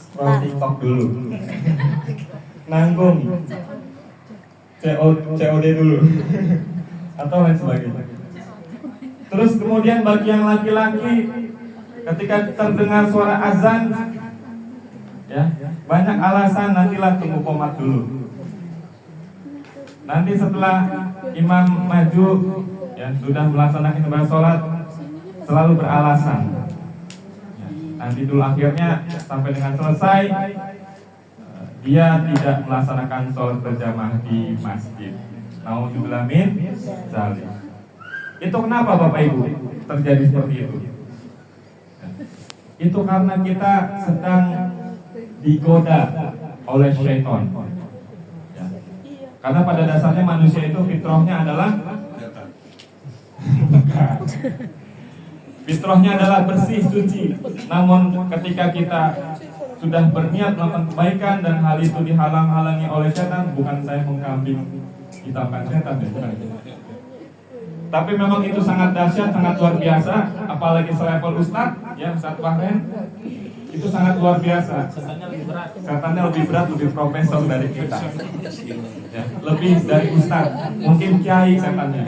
scroll TikTok dulu, nanggung, COD dulu, atau lain sebagainya. Terus kemudian bagi yang laki-laki, ketika terdengar suara azan, ya banyak alasan, nantilah tunggu qomat dulu. Nanti setelah imam maju, ya sudah melaksanakan ibadah sholat, selalu beralasan. Nanti dulu akhirnya sampai dengan selesai, dia tidak melaksanakan sholat berjamaah di masjid. Nauzubillah min dzalik. Itu kenapa Bapak Ibu terjadi seperti itu? Itu karena kita sedang digoda oleh syaitan. Ya. Karena pada dasarnya manusia itu fitrahnya adalah fitrahnya adalah bersih, suci. Namun ketika kita sudah berniat melakukan kebaikan dan hal itu dihalang-halangi oleh setan, bukan saya mengkambing hitamkan setan, ya, bukan itu. Tapi memang itu sangat dahsyat, sangat luar biasa, apalagi selevel Ustadz, ya Ustadz Fahren, itu sangat luar biasa. Setannya lebih berat, lebih profesor dari kita, ya, lebih dari Ustadz, mungkin kiai setannya.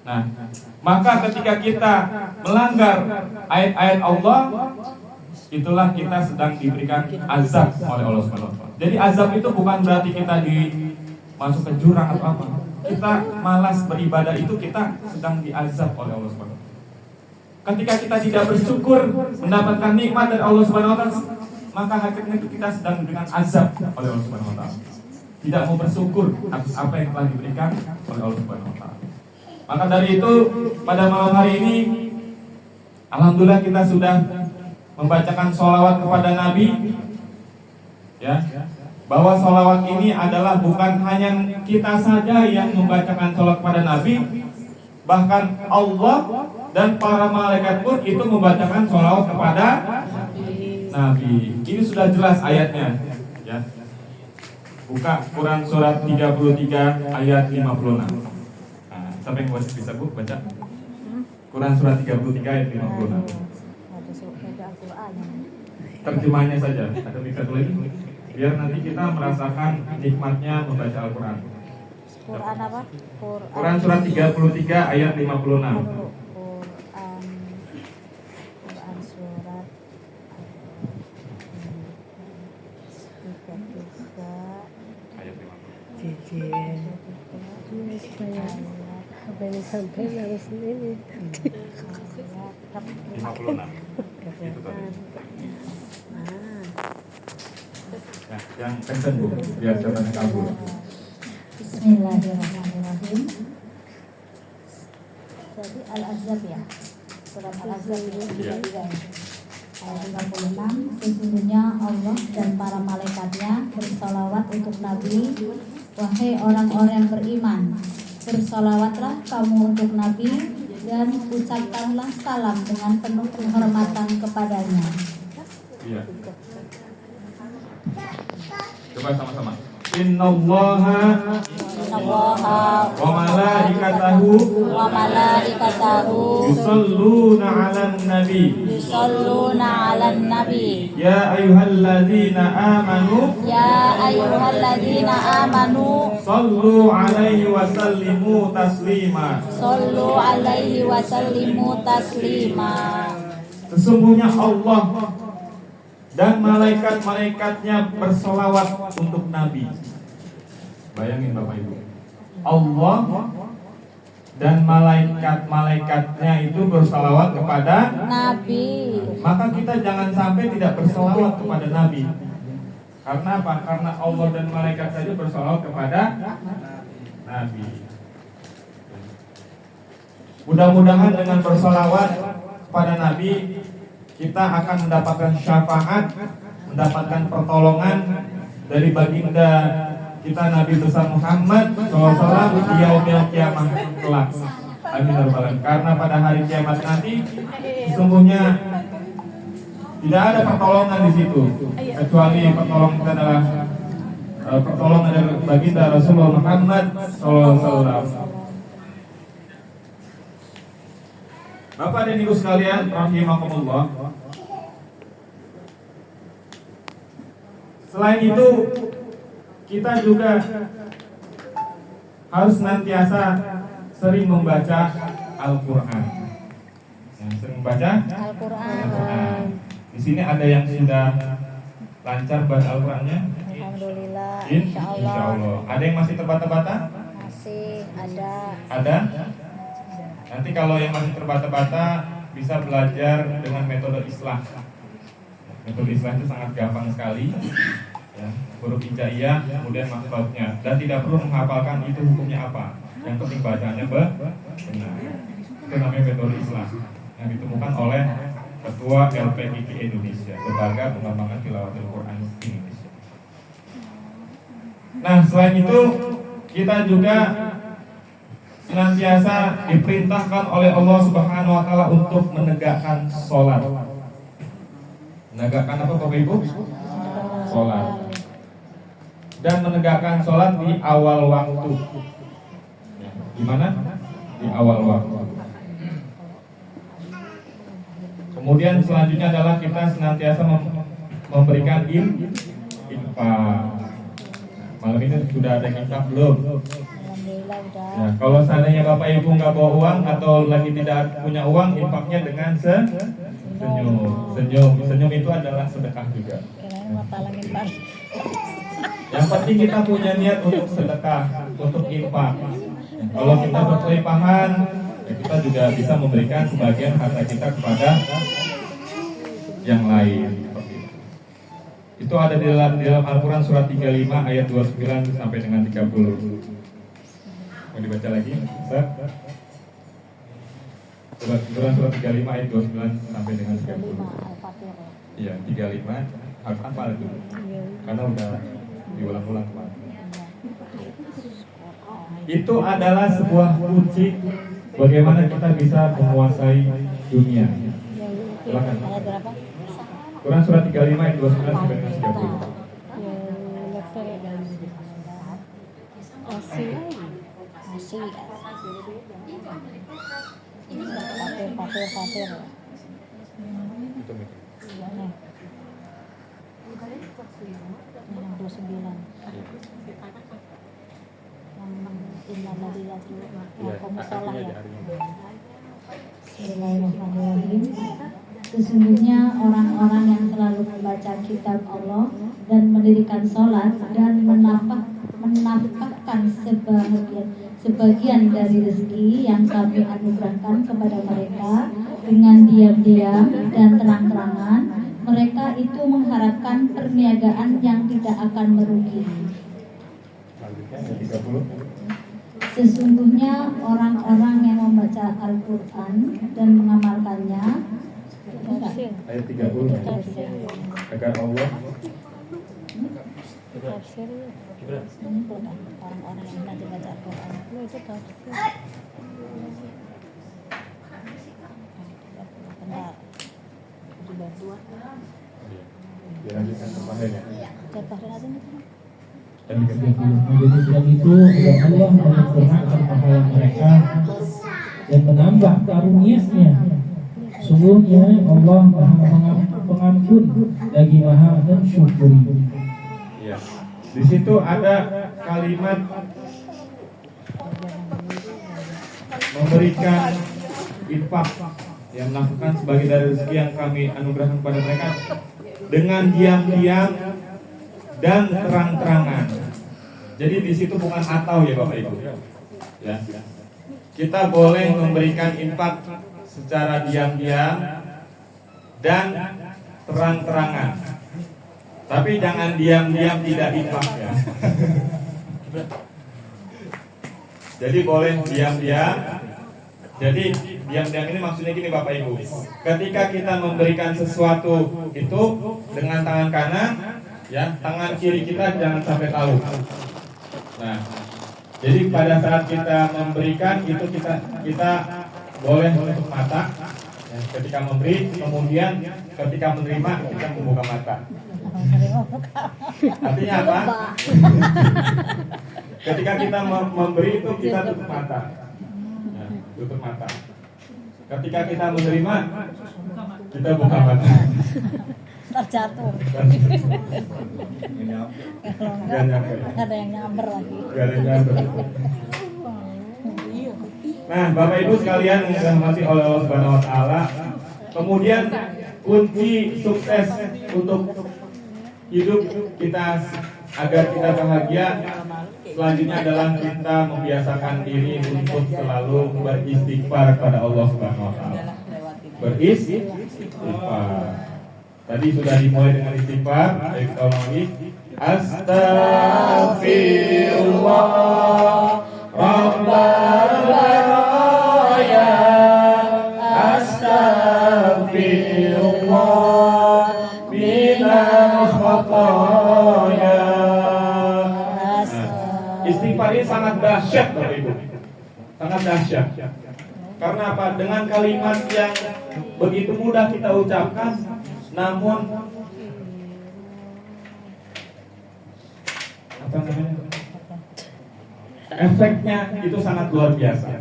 Nah, maka ketika kita melanggar ayat-ayat Allah, itulah kita sedang diberikan azab oleh Allah SWT. Jadi azab itu bukan berarti kita masuk ke jurang atau apa. Kita malas beribadah, itu kita sedang diazab oleh Allah SWT. Ketika kita tidak bersyukur mendapatkan nikmat dari Allah SWT, maka hakikatnya kita sedang diberikan azab oleh Allah SWT. Tidak mau bersyukur atas apa yang telah diberikan oleh Allah SWT. Maka dari itu pada malam hari ini, alhamdulillah kita sudah membacakan sholawat kepada Nabi, ya, bahwa sholawat ini adalah bukan hanya kita saja yang membacakan sholawat kepada Nabi, bahkan Allah dan para malaikat pun itu membacakan sholawat kepada Nabi. Ini sudah jelas ayatnya, ya. Buka Quran surat 33 ayat 56. Sampai yang bisa Bu baca Quran surat 33 ayat 56. Terjemahnya saja, ada bisa tulis biar nanti kita merasakan nikmatnya membaca Al-Quran. Quran apa? Quran surat 33 ayat 56. Quran surat 33 ayat 50. Apa yang sampai harus ini 56. Itu tadi. Ya, yang kenceng Bu, biar jawabannya kabur. Bismillahirrahmanirrahim. Jadi Al-Ahzab ya. Surat Al-Ahzab ya. Ayat 56, sesungguhnya Allah dan para malaikatnya bersalawat untuk Nabi. Wahai orang-orang yang beriman, bersalawatlah kamu untuk Nabi dan ucapkanlah salam dengan penuh penghormatan kepadanya. Iya. Coba sama-sama. Innallaha wa malaikatahu yusalluna 'alan nabi ya ayyuhalladzina amanu sallu 'alaihi wa sallimu taslima. Sesungguhnya Allah dan malaikat-malaikatnya bersolawat untuk Nabi. Bayangin Bapak Ibu, Allah dan malaikat-malaikatnya itu bersolawat kepada Nabi. Maka kita jangan sampai tidak bersolawat kepada Nabi. Karena apa? Karena Allah dan malaikat saja bersolawat kepada Nabi. Mudah-mudahan dengan bersolawat kepada Nabi kita akan mendapatkan syafaat, mendapatkan pertolongan dari baginda kita Nabi besar Muhammad SAW di yaumil kiamah kelak. Amin ya rabbal alamin. Karena pada hari kiamat nanti sesungguhnya tidak ada pertolongan di situ kecuali pertolongan kita adalah pertolongan dari baginda Rasulullah Muhammad SAW. Bapak dan Ibu sekalian, rahimakumullah. Selain itu, kita juga harus senantiasa sering membaca Al-Quran. Yang sering membaca Al-Quran. Di sini ada yang sudah lancar baca Al-Qurannya? Alhamdulillah. Insya Allah. Ada yang masih terbata-bata? Masih ada. Ada? Nanti kalau yang masih terbata-bata bisa belajar dengan metode islah. Metode islah itu sangat gampang sekali. Ya, huruf hijaiyah, kemudian makhrajnya, dan tidak perlu menghafalkan itu hukumnya apa. Yang penting bacanya benar. Itu namanya metode islah yang ditemukan oleh Ketua LPIQ Indonesia, Lembaga Pengembangan Tilawatul Quran Indonesia. Nah, selain itu kita juga senantiasa diperintahkan oleh Allah Subhanahu wa taala untuk menegakkan sholat. Menegakkan apa Bapak Ibu? Sholat. Dan menegakkan sholat di awal waktu. Di mana? Di awal waktu. Kemudian selanjutnya adalah kita senantiasa memberikan infak. Malam ini sudah ada infak belum? Alhamdulillah udah. Ya, kalau seandainya Bapak Ibu nggak bawa uang atau lagi tidak punya uang, infaknya dengan senyum itu adalah sedekah juga. Kirain mau talangin balik. Yang penting kita punya niat untuk sedekah, untuk infak. Kalau kita berkelimpahan, ya kita juga bisa memberikan sebagian harta kita kepada yang lain. Itu ada di dalam Al-Quran surat 35 ayat 29 sampai dengan 30. Mau dibaca lagi? Ustaz? Al-Quran surat 35 ayat 29 sampai dengan 30. Iya, 35 hafal itu. Karena udah diulang-ulang kemarin. Itu adalah sebuah kunci bagaimana kita bisa menguasai dunia. Silakan. Ayat berapa? Quran surat 35 ayat 29 sampai dengan 30. Yang dokter dan Asi. Fatir. Itu mikir. Yang 29. Inna nabiyatu wa musallah ya. Bismillahirrahmanirrahim. Sesungguhnya orang-orang yang selalu membaca kitab Allah dan mendirikan sholat dan menafkahkan sebagian dari rezeki yang kami anugerahkan kepada mereka dengan diam-diam dan terang-terangan, mereka itu mengharapkan perniagaan yang tidak akan merugi. Sesungguhnya orang-orang yang membaca Al-Quran dan mengamalkannya, Ayat 30. Agar Allah Tafsirnya. ini bukan orang-orang yang nanti baca Al-Quran. Itu tafsir. Benar. dilanjutkan kemarin ya. Dan demikian itu agar Allah menyempurnakan pahala mereka dan menambah karunia-Nya. Sungguhnya Allah Maha Pengampun lagi Maha Mensyukuri. Iya. Di situ ada kalimat memberikan infak yang melakukan sebagai dari rezeki yang kami anugerahkan kepada mereka dengan diam-diam dan terang-terangan. Jadi di situ bukan atau ya Bapak Ibu. Ya. Kita boleh memberikan infak secara diam-diam dan terang-terangan. Tapi jangan diam-diam tidak infak ya. Jadi boleh diam-diam. Jadi diam-diam ini maksudnya gini Bapak Ibu. Ketika kita memberikan sesuatu itu dengan tangan kanan, ya, tangan kiri kita jangan sampai tahu. Nah, jadi pada saat kita memberikan itu kita boleh menutup mata. Ya, ketika memberi, kemudian ketika menerima kita membuka mata. Artinya apa? Ketika kita memberi itu kita tutup mata. Ya, tutup mata. Ketika kita menerima kita buka mata. terjatuh. Kalau Nggak nyampe. enggak ada yang nyamber lagi. Nggak ada yang nyampe. Nah, Bapak Ibu sekalian yang dirahmati oleh Allah Subhanahu wa taala, kemudian kunci sukses untuk hidup kita agar kita bahagia selanjutnya adalah kita membiasakan diri untuk selalu beristighfar kepada Allah Subhanahu wa taala. Beristighfar. Tadi sudah dimulai dengan istighfar, ayo kita ulangi. Astaghfirullah Rabbal baraya, astaghfirullah minal khotoya. Istighfar ini sangat dahsyat Bapak Ibu, sangat dahsyat. Karena apa? Dengan kalimat yang begitu mudah kita ucapkan, namun apa namanya? Efeknya itu sangat luar biasa.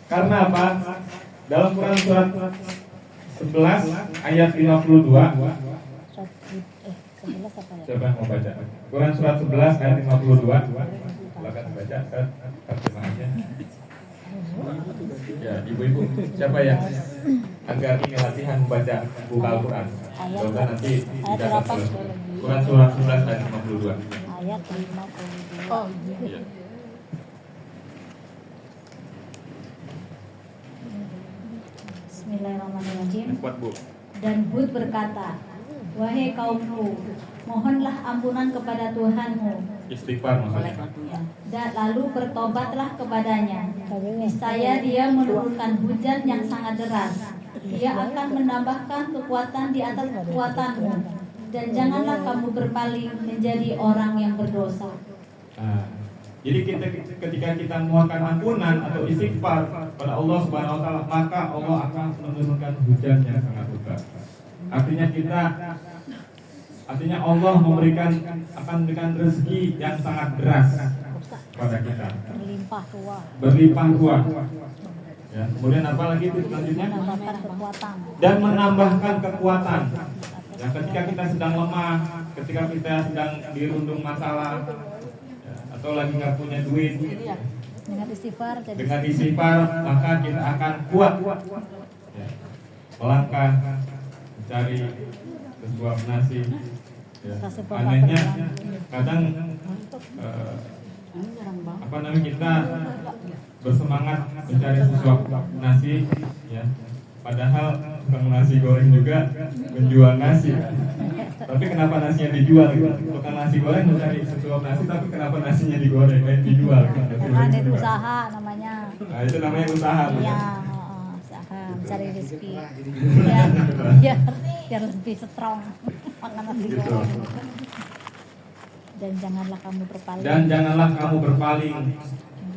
Karena apa? Dalam Quran surat 11 ayat 52. 11 apa ya? Siapa yang mau baca? Quran surat 11 ayat 52. Silakan baca, terjemahannya. Ya, ibu-ibu, siapa yang agar ini latihan membaca buku Al-Quran? Semoga nanti bisa berapa? Quran surat 11 ayat 52. Ayat 52. Oh, Iya. Bismillahirrahmanirrahim. Kuat Bu. Dan Hud berkata, wahai kaumku, mohonlah ampunan kepada Tuhanmu, Istighfar maksudnya. dan lalu bertobatlah kepadanya. Niscaya Dia menurunkan hujan yang sangat deras. Dia akan menambahkan kekuatan di atas kekuatanmu, dan janganlah kamu berpaling menjadi orang yang berdosa. Nah, jadi ketika kita memohonkan ampunan atau istighfar pada Allah Subhanahu wa taala, maka Allah akan menurunkan hujan yang sangat lebat. Artinya Allah akan memberikan rezeki yang sangat deras pada kita. Berlimpah ruah. Ya, kemudian apa lagi itu selanjutnya? Menambahkan kekuatan. Dan menambahkan kekuatan. Ya, ketika kita sedang lemah, ketika kita sedang dirundung masalah, ya, atau lagi nggak punya duit, Dengan istighfar jadi dengan istighfar maka kita akan kuat, ya, melangkah mencari sesuap nasi. Ya. Anehnya kadang kita bersemangat mencari sesuap nasi, ya, padahal tukang nasi goreng juga menjual nasi. Tapi kenapa nasinya dijual? Tukang nasi goreng mencari sesuap nasi, tapi kenapa nasinya digoreng, dijual? ada usaha namanya. Nah, itu namanya usaha. Iya, usaha mencari rezeki. Biar lebih strong makan nasi goreng. Dan janganlah kamu berpaling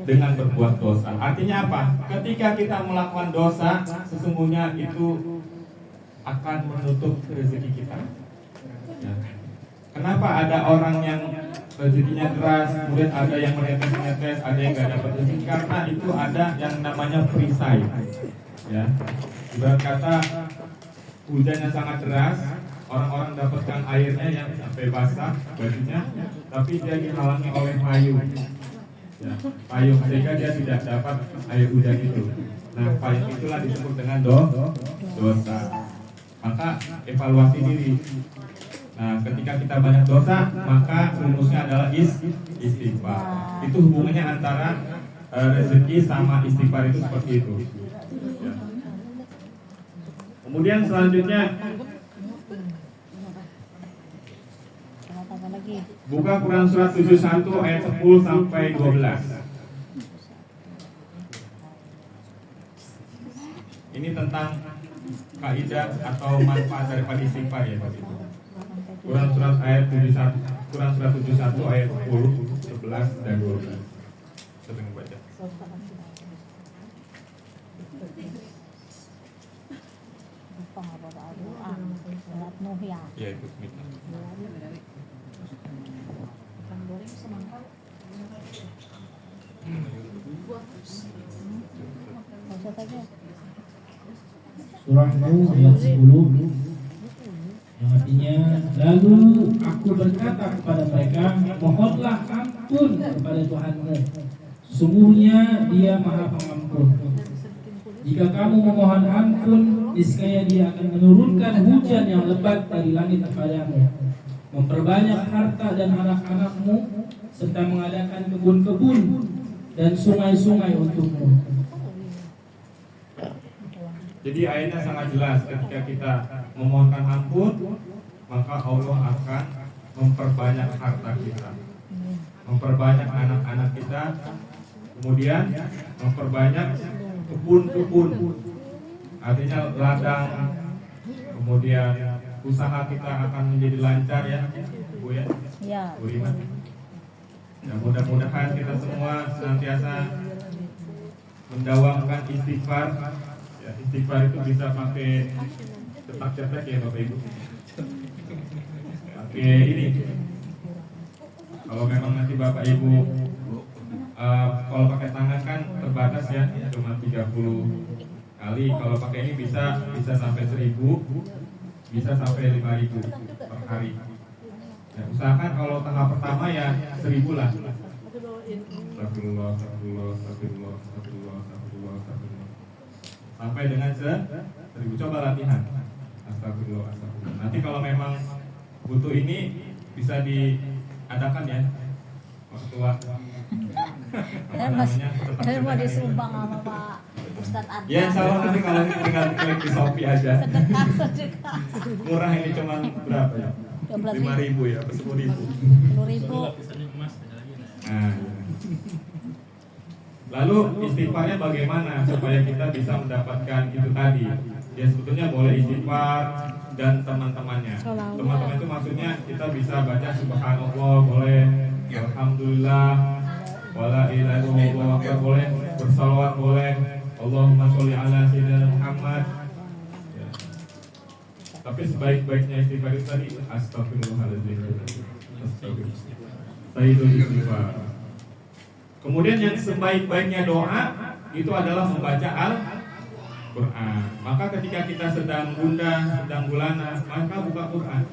dengan berbuat dosa. Artinya apa? Ketika kita melakukan dosa, sesungguhnya itu akan menutup rezeki kita. Ya. Kenapa ada orang yang rezekinya deras, kemudian ada yang menetes-netes, ada yang nggak dapat rezeki? Karena itu ada yang namanya perisai. Ya, ibarat kata hujannya sangat deras, orang-orang dapatkan airnya yang sampai basah bajunya, tapi dia dihalangi oleh payung. Ya, payung sehingga dia tidak dapat air hujan itu. Nah, payung itulah disebut dengan dosa. Maka evaluasi diri. Nah, ketika kita banyak dosa, maka rumusnya adalah istighfar. Itu hubungannya antara rezeki sama istighfar itu seperti itu. Ya. Kemudian selanjutnya buka Quran surat 71 ayat 10 sampai 12. Ini tentang kaidah atau manfaat daripada istighfar ya Pak. Quran surat 71 ayat 10, 11 dan 12. Kita baca. Ya itu bismillah. Surah Nuh ayat 10. Artinya, lalu aku berkata kepada mereka, mohonlah ampun kepada Tuhanmu. Sesungguhnya Dia Maha Pengampun. Jika kamu memohon ampun, niscaya Dia akan menurunkan hujan yang lebat dari langit kepadamu, memperbanyak harta dan anak-anakmu, serta mengadakan kebun-kebun dan sungai-sungai untukmu. Jadi ayatnya sangat jelas, ketika kita memohonkan ampun, maka Allah akan memperbanyak harta kita, memperbanyak anak-anak kita, kemudian memperbanyak kebun-kebun, artinya ladang, kemudian usaha kita akan menjadi lancar ya, Bu ya. Ya. Bu Rima. Ya, mudah-mudahan kita semua senantiasa mendawamkan istighfar. Ya, istighfar itu bisa pakai cetak-cetak ya Bapak Ibu. Pakai ini. Kalau memang nanti Bapak Ibu kalau pakai tangan kan terbatas ya, cuma 30 kali. Kalau pakai ini bisa sampai 1000, bisa sampai 5000 per hari. Ya, usahakan kalau tahap pertama ya 1000 lah. Astagfirullah, astagfirullah, astagfirullah, astagfirullah, astagfirullah, astagfirullah. Sampai dengan 1000, coba latihan. Astagfirullah, astagfirullah. Nanti kalau memang butuh ini bisa diadakan ya. Waktu Saya mau disumbang sama Pak Ustadz Adnan. ya insya Allah nanti kalau ini tinggal klik di Shopee aja. Sedekah. Murah ini cuma berapa ya? 5.000 ya, atau 10.000. 10.000. Nah, lalu istighfarnya bagaimana supaya kita bisa mendapatkan itu tadi? Ya sebetulnya boleh istighfar dan teman-temannya. Teman-teman itu maksudnya kita bisa baca subhanallah, boleh alhamdulillah, wala ilaha illallah, boleh bersalawat, boleh Allahumma sholli ala sayyidina Muhammad. Ya. Tapi sebaik-baiknya istighfar itu tadi astagfirullahaladzim. Astagfirullah. Sayyidul istighfar. Kemudian yang sebaik-baiknya doa itu adalah membaca Al-Quran. Maka ketika kita sedang gundah, sedang gulana, maka buka Quran.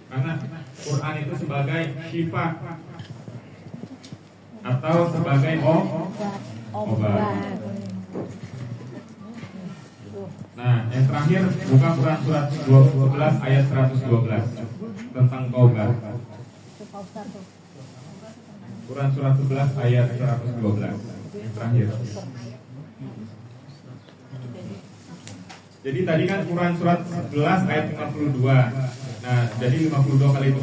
Karena Quran itu sebagai syifa atau sebagai obat. Nah, yang terakhir buka Quran surat 12 ayat 112 tentang taubat. Quran surat 11 ayat 112 yang terakhir. Jadi tadi kan Quran surat 11 ayat 52. Nah, jadi 52 kali 2